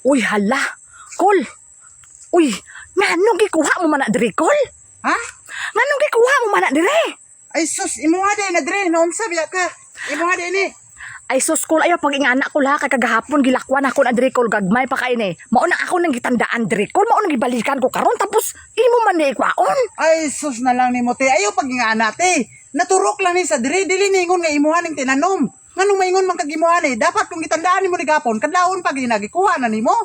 Uy, hala. Kol. Uy, nganong gikuha mo man na diri, Kol? Ha? Nganong gikuha mo man na diri? Ay sus, imo nga din na dre, noon sabi ka. Imo nga din ni. Ay sus, Kol, ayaw pag ingana ko la kay kagahapon gilakwan ako na diri, Kol, gagmay pa kay ni. Mao na ako nang gitandaan diri, Kol, mao nang gibalikan ko karon tapos imo man ni ikwaon. Ay sus na lang ni mo te. Ayaw pag nga te. Naturok lang ni sa dre, dili ningon nga imuhan ning tinanom. Nganong maingon man kag imuhan ni? Dapat kung gitandaan nimo ni gapon, kadlawon pag ginagikuha na nimo.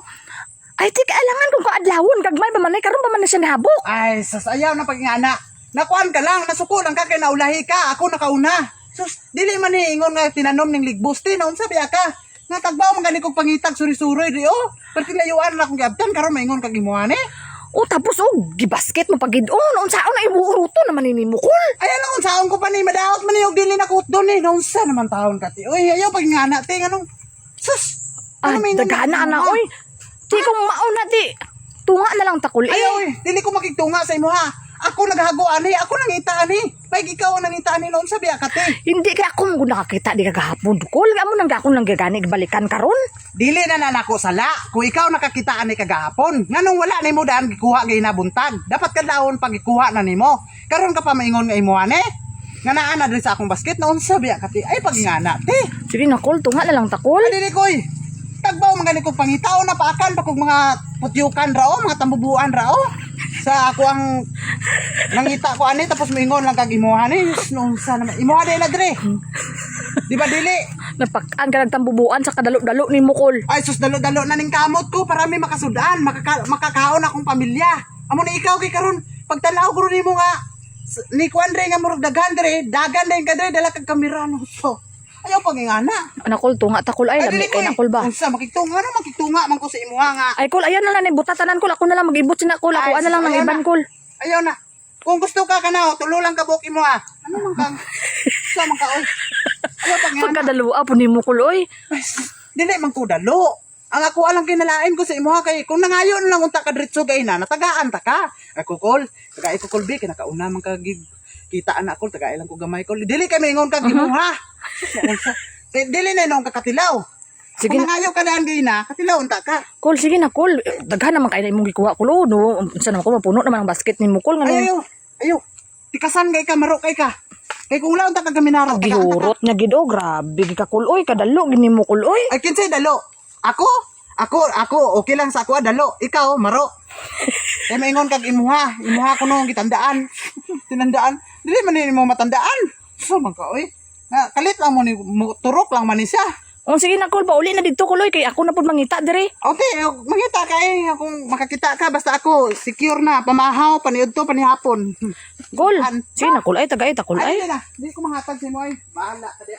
Ay, ti kailangan kung kaadlawon gagmay ba man karon pa man na siya nahabok. Ay sus, ayaw na pag ingana. Nakuan ka lang, nasuko lang ka kay naulahi ka, ako nakauna. Sus, dili man ni ingon nga tinanom ning ligbusti, naon sabi ka. Nga tagbaw man gani kog pangitag suri-suri di oh. Perti layuan na akong giabtan karon maingon kag imuhan ni. O tapos gibasket mo pagid-on, unsaon na ibuuruto naman ni Mukol. Ay ano unsaon ko pa ni madaot man ni og dili na kuot ni. Naon sa naman taon ka ti. Oy, ayaw pag ingana te nganong. Sus. Ah, dagana na oy. Di kong mauna di. Tunga na lang takul eh. Ayaw dili ko makigtunga sa imo ha. Ako naghago ani, ako nangita ani. Pag ikaw ang nangita ani noon sabi ka te. Hindi kaya ako mo nakakita di kagahapon. Kol, amo nang akong nang gagani balikan karon. Dili na nanako sala. Kung ikaw nakakita ani kagahapon, nganong wala nimo daan gikuha gay nabuntag. Dapat kadlawon pag gikuha na nimo. Karon ka pa maingon nga imo ani. Nga naa na diri sa akong basket noon sabi ka te. Ay pag ingana te. Sige na, Kol, tunga na lang takol. Ay dili koy. Tagbaw mga ganito pangitaw na paakan pa kung mga putyukan rao, mga tambubuan rao. Sa ako ang nangita ko ani tapos moingon lang kag imuha ni nung sa naman imuha din na dire. Di ba dili? Napakaan ka nagtambubuan sa kadalo-dalo ni Mukol. Ay sus dalo-dalo na ning kamot ko para may makasudan, makakaon akong pamilya. Amo na ikaw kay karon pagtanaw ko nimo nga ni Kuandre nga murag dagan dire, dagan din ka dire dala kag kamera no so. Ayaw pangingana. Anakol, tunga takol ay, lami kay nakol ba? Unsa makigtunga na makigtunga man ko sa imuha nga. Ay, Kol, ayan na lang ni butatanan, Kol. Ako na lang mag-ibot sina, Kol. Ako Ay, na lang ng ayaw iban, na. Kol. Ayaw na. Kung gusto ka kana, tululang ka buki mo ah. Ano man kang? Sa man ka oy. Ayaw pangingana. Pagkadalua po ni Mukol, oy. Ay, dili man ko dalo. Ang ako alang kinalain ko sa imuha kay kung nangayon lang unta ka diretso gay na natagaan ta ka. Ako kol, taga ko kol bi kinakauna man ka kitaan ako taga ilang ko gamay kol. Dili kay maingon kag imuha. Dili na nung kakatilaw. Sige Kung na, nangayo ka na na, katilaw unta ka. Kol, sige na, Kol. Daghan naman kayo na imong gikuha, Kol. No, saan naman ko mapuno naman ang basket ni Mukol. Ayaw, ayaw. Tikasan kay ka, maro kay ka. Kay kung laon ta ka gaminaro. Gihurot niya gid, oh. Grabe, ka, Kol, oy. Kadalo, gini Mukol, oy. Ay, kinsay dalo? Ako, okay lang sa ako, dalo. Ikaw, maro. Kaya maingon kag imuha ko nung kitandaan. Tinandaan. Dili man ni mo matandaan. So, man ka, oy. Kalit lang mo ni, turok lang man ni siya. O, sige na, Kol. Pauli na dito, Kol, oy. Kay ako na po mangita, dire. Okay, makita ka eh. Kung makakita ka, basta ako, secure na. Pamahaw, paniud to, panihapon. Kol, sige na, Kol. Ay, tagay, takol, ay. Ay, hindi ko mahatag si mo, ay. Bahala ka diya.